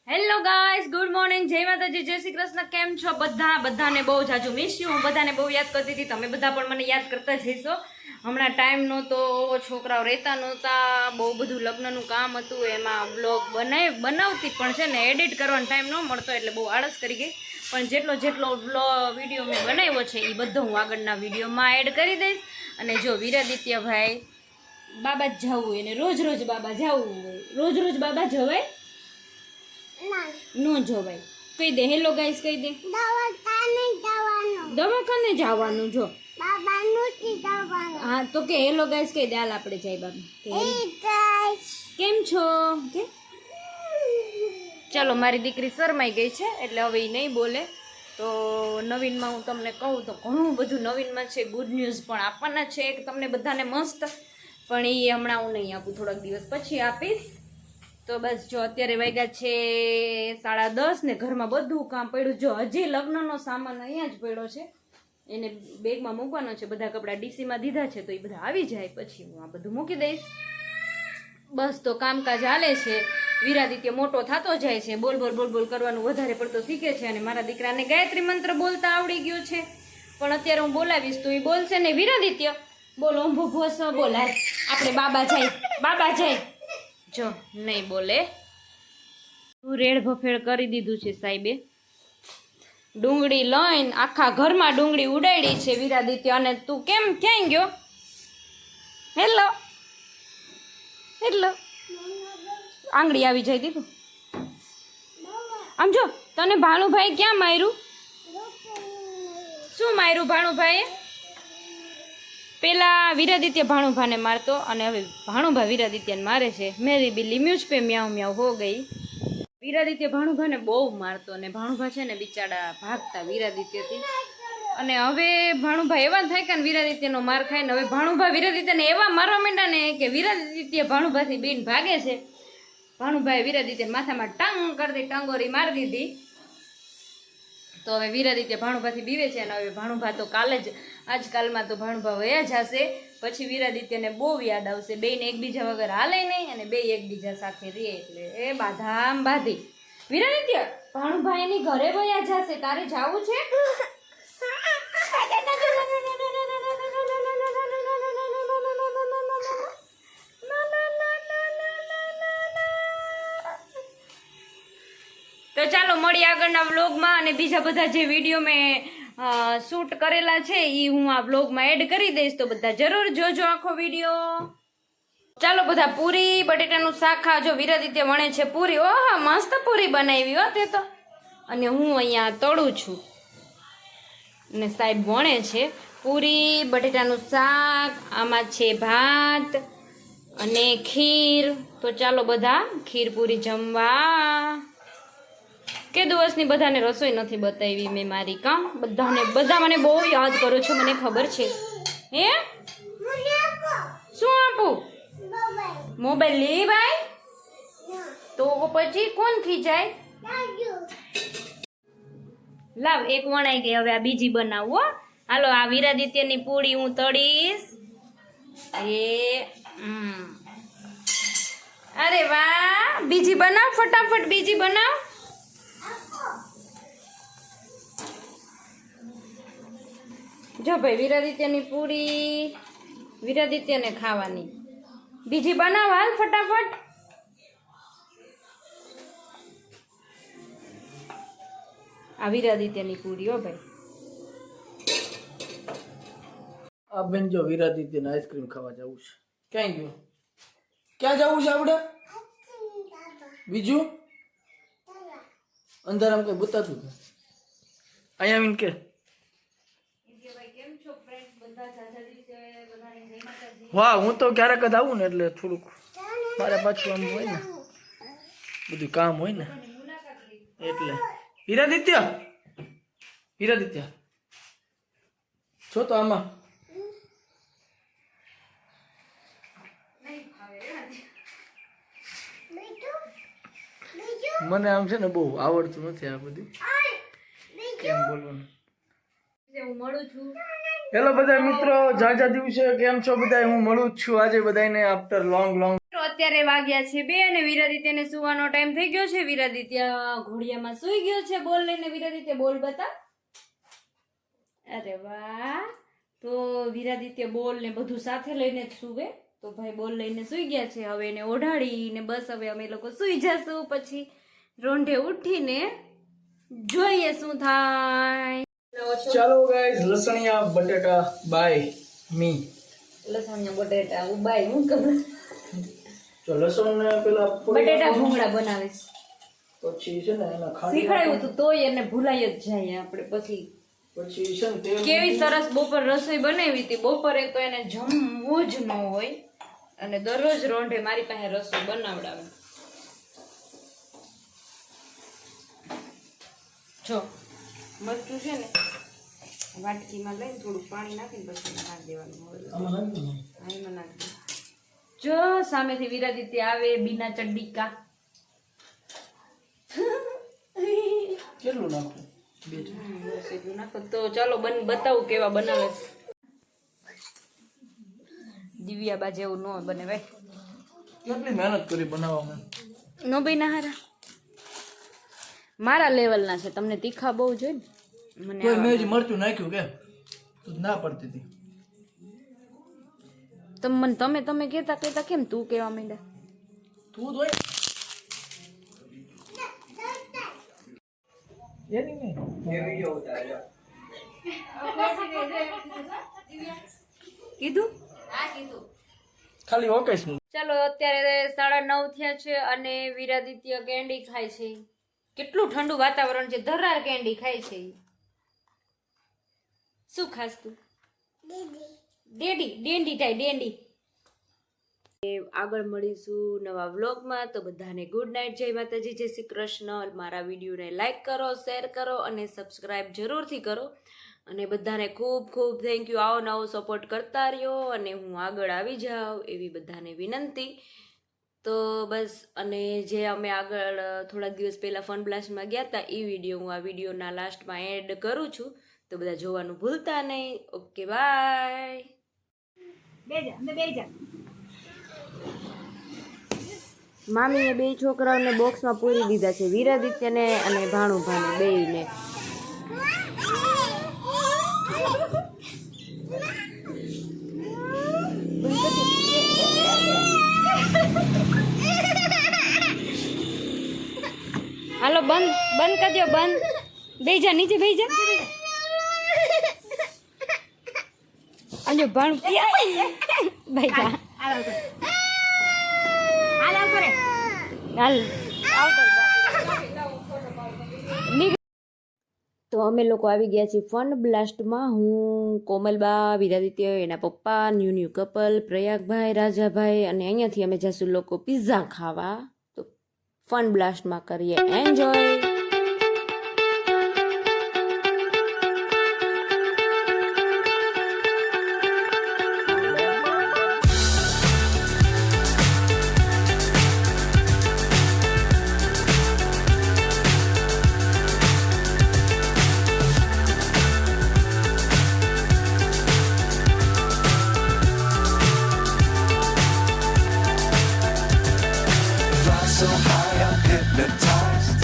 Hello guys, good morning, જય માતાજી, જય શ્રી કૃષ્ણ. કેમ છો બધાને બહુ જાજુ મિસ યુ. હું બધાને બહુ યાદ કરતી હતી, તમે બધા પણ મને યાદ કરતા જ હશો. હમણાં ટાઈમ નહોતો, છોકરાઓ રહેતા નહોતા, બહુ બધું લગ્નનું કામ હતું, એમાં બ્લોગ બનાવતી પણ છે ને એડિટ કરવાનો ટાઈમ ન મળતો એટલે બહુ આળસ કરી ગઈ. પણ જેટલો વિડીયો મેં બનાવ્યો છે એ બધો હું આગળના વિડીયોમાં એડ કરી દઈશ. અને જો વીરાદિત્યભાઈ બાબા જ જવું એને રોજ બાબા જવું હોય, રોજ બાબા જવાય નો જોવાય. કહી દે હેલો ગાઈસ, કહી દે દવાખાને જવાનું. જો હા તો કે હેલો ગાઈસ કહી દે. હાલ આપણે જાય બાબા. કેમ છો કે ચાલો, મારી દીકરી શરમાઈ ગઈ છે એટલે હવે એ નહીં બોલે. તો નવીનમાં હું તમને કહું તો ઘણું બધું નવીનમાં છે. ગુડ ન્યૂઝ પણ આપવાના છે એક તમને બધાને મસ્ત, પણ એ હમણાં હું નહીં આપું, થોડાક દિવસ પછી આપીશ. તો બસ જો અત્યારે વાગ્યા છે 10:30 ને ઘરમાં બધું કામ પડ્યું. જો હજી લગ્નનો સામાન અહીંયા જ પડ્યો છે, એને બેગમાં મૂકવાનો છે. બધા કપડાં ડીસીમાં દીધા છે તો એ બધા આવી જાય પછી હું આ બધું મૂકી દઈશ. બસ તો કામકાજ હાલે છે. વીરાદિત્ય મોટો થતો જાય છે, બોલ કરવાનું વધારે પડતો શીખે છે. અને મારા દીકરાને ગાયત્રી મંત્ર બોલતા આવડી ગયો છે, પણ અત્યારે હું બોલાવીશ તો એ બોલશે ને. વીરાદિત્ય બોલ, ઓમ ભૂભો સો બોલાય, આપણે બાબા જાય. જો નહીં બોલે. તું રેડ ભફેડ કરી દીધું છે સાહેબે. ડુંગળી લઈને આખા ઘરમાં ડુંગળી ઉડાડી છે વીરાદિત્ય. અને તું કેમ ક્યાંય ગયો? હેલો આંગળી આવી જાય દીધું. આમ જો તને ભાણુભાઈ ક્યાં માર્યું? શું માર્યું ભાણુભાઈએ? પેલા વીરાદિત્ય ભાણુભાને મારતો અને હવે ભાણુભા વીરાદિત્યને મારે છે. મેરી બિલ્લી મ્યુઝ પે મ્યાઉ મ્યાઉ હો ગઈ. વીરાદિત્ય ભાણુભાને બહુ મારતો અને ભાણુભા છે ને બિચારા ભાગતા વીરાદિત્યથી. અને હવે ભાણુભા એવા થાય કે વીરાદિત્યનો માર ખાય ને હવે ભાણુભા વીરાદિત્યને એવા મારવા માંડ્યા ને કે વીરાદિત્ય ભાણુભાથી બીન ભાગે છે. ભાણુભાએ વીરાદિત્ય માથામાં ટાંગ કરતી ટંગોરી મારી દીધી. તો હવે વીરાદિત્ય ભાણુભાથી બીવે છે. અને હવે ભાણુભા તો આજકાલમાં તો ભાણુભા વયા જશે. પછી વીરાદિત્યને બહુ યાદ આવશે. બેયને એકબીજા વગર હાલે નહીં અને બે એકબીજા સાથે રહે એટલે એ બાધામ બાધી. વીરાદિત્ય ભાણુભા એની ઘરે વયા જશે, તારે જાવું છે? તો ચાલો મળીએ આગળના વ્લોગમાં. અને બીજા બધા જે વિડીયો મેં શૂટ કરેલા છે એ હું આ વ્લોગમાં એડ કરી દઈશ, તો બધા જરૂર જોજો આખો વિડીયો. ચાલો બધા પૂરી બટેટાનું શાક ખાજો. વીરાદિત્ય વણે છે પૂરી. ઓહો મસ્ત પૂરી બનાવી હો તે તો. અને હું અહીંયા તળું છું ને સાહેબ વણે છે પૂરી બટેટાનું શાક. આમાં છે ભાત અને ખીર. તો ચાલો બધા ખીર પૂરી જમવા. કે દિવસની બધાને રસોઈ નથી બતાવી મેં મારી. કામ બધા મને બહુ યાદ કરો છો, મને ખબર છે. હે શું આપું? મોબાઈલ લે ભાઈ, તો પછી કોણ ખીજાય? લાવ એક વણાઈ ગઈ, હવે આ બીજી બનાવો. હાલો આ વીરાદિત્યની પૂરી હું તળીશ. અરે વાહ, બીજી બનાવ ફટાફટ, બીજી બનાવ. જો ભાઈ વીરાદિત્યની પૂરી વીરાદિત્યને ખાવાની. બીજી બનાવ હાલ ફટાફટ. આ વીરાદિત્યની પૂરી હો ભાઈ. આ બેન જો વીરાદિત્યને આઈસ્ક્રીમ ખાવા જવું છે. ક્યાં ગયું? ક્યાં જવું છે આપણે? બીજું અંધારામાં કઈ બતાતું કે અહીંયા આવીને કે વાહ, હું તો ક્યારેક જ આવું ને એટલે થોડુંક મારે પાછું આમ હોય ને બધું કામ હોય ને એટલે. વીરાદિત્ય છો તો આમાં. મને આમ છે ને બહુ આવડતું નથી આ બધું કેમ બોલવાનું. હું મળું છું. હેલો બધા મિત્રો, જાજા દિવસે કેમ છો બધા? હું મળું જ છું આજે બધાને આફ્ટર લોંગ. અત્યારે વાગ્યા છે 2 અને વિરાદિત્યને સુવાનો ટાઈમ થઈ ગયો છે. વિરાદિત્ય ઘોડિયામાં સૂઈ ગયો છે. બોલ લઈને વિરાદિત્ય બોલ બતા. અરે વાહ. તો વિરાદિત્ય બોલ ને બધું સાથે લઈને જ સૂવે. તો ભાઈ બોલ લઈને સૂઈ ગયા છે. હવે એને ઓઢાડીને બસ હવે અમે લોકો સૂઈ જશું. પછી રોંઢે ઉઠીને જોઈએ શું થાય. ચાલો ગાઈસ, લસણિયા બટેટા બાય મી. લસણિયા બટેટા ઉબાય હું ખબર તો લસણ ને પેલા બટેટા ભૂંગળા બનાવે છે. પછી છે ને એના ખાંડ શીખડાયું તું તોય એને ભૂલાઈ જ જાય આપણે. પછી છે ને તેલ કેવી સરસ બપોર રસોઈ બનાવી હતી. બપોરે તો એને જમવું જ ન હોય અને દરરોજ રોંઢે મારી પાસે રસોઈ બનાવડાવે. જો મરચું છે ને વાટકીમાં લઈને થોડું પાણી નાખીને પછી નાખી દેવાનું. આમાં નાખી દો. હા, એમાં નાખી દે. જો સામેથી વિરાદિત્ય આવે બીના ચડ્ડીકા. કેટલું નાખું? 2 બસ એટલું નાખો. તો ચાલો બતાવું કેવા બનાવે છે. દિવ્યા બા જેવું ન બને ભાઈ. કેટલી મહેનત કરી બનાવવામાં. નો બન્યા હારા. મારા લેવલના છે. તમને તીખા બહુ જોઈએ ને. મને કોઈ મેં હજી મરચું નાખ્યું કે તું ના પડતી હતી. તમે કહેતા કેમ તું કેવા માંડ્યા? તું તો એની નહીં એ વિડિયો ઉતાર્યો. કીધું? હા કીધું. ખાલી ઓકેશ નું. ચાલો અત્યારે 9:30 થયા છે અને વિરાદિત્ય કેન્ડી ખાય છે. કેટલું ઠંડુ વાતાવરણ છે. ધરાર કેન્ડી ખાય છે. શું ખાસ તું? ડેન્ડી થાય ડેન્ડી. આગળ મળીશું નવા વ્લોગમાં. તો બધાને ગુડ નાઇટ, જય માતાજી, જય શ્રી કૃષ્ણ. મારા વિડીયોને લાઈક કરો, શેર કરો અને સબસ્ક્રાઈબ જરૂરથી કરો. અને બધાને ખૂબ ખૂબ થેન્ક યુ. આવો નવો સપોર્ટ કરતા રહ્યો અને હું આગળ આવી જાઉં એવી બધાને વિનંતી. તો બસ. અને જે અમે આગળ થોડાક દિવસ પહેલાં ફન બ્લાસ્ટમાં ગયા હતા એ વિડીયો હું આ વિડીયોના લાસ્ટમાં એડ કરું છું. તો બધા જોવાનું ભૂલતા નહીં. Okay bye. મામીએ 2 છોકરાઓને બોક્સમાં પૂરી દીધા છે. વિરાદિત્યને અને ભાણુભાને બેયને. હાલો બંધ કરી દો. બંધ. બેહી જા નીચે, બેહી જા. આજો ભાણું ભાઈ જા. હાલ તો અમે લોકો આવી ગયા છીએ ફન બ્લાસ્ટમાં. હું, કોમલબા, વિરાદિત્ય, એના પપ્પા, ન્યુ કપલ, પ્રયાગભાઈ, રાજાભાઈ અને અહીંયાથી અમે જઈશું લોકો પિઝા ખાવા. તો ફન બ્લાસ્ટમાં કરીએ enjoy. So high, I'm hypnotized.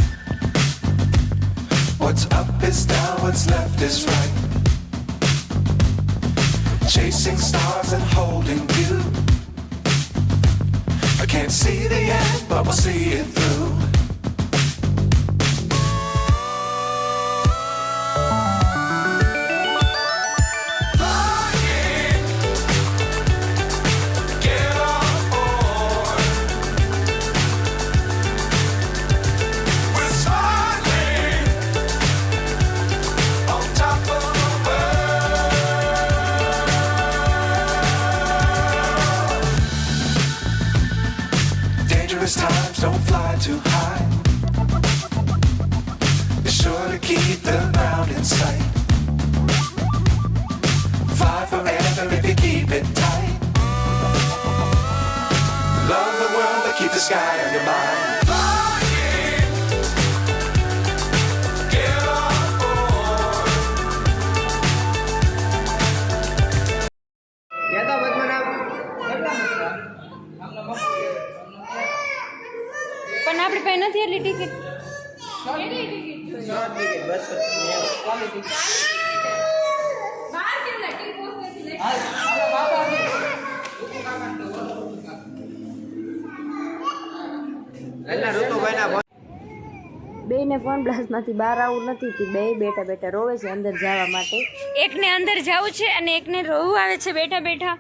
What's up is down, what's left is right. Chasing stars and holding you. I can't see the end, but we'll see it through. Times don't fly too high. Be sure to keep the ground in sight. Fly forever if you keep it tight. Love the world but keep the sky on your mind. Get on board. યાદા બદમના કેટલા કેટલી ticket? બેયને phone બ્લાસ્ટમાંથી બહાર આવું નથી થી બે બેઠા બેઠા રોવે છે અંદર જવા માટે. એકને અંદર જવું છે અને એકને રોવું આવે છે બેઠા બેઠા.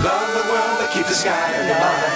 Love the world, but keep the sky on your mind.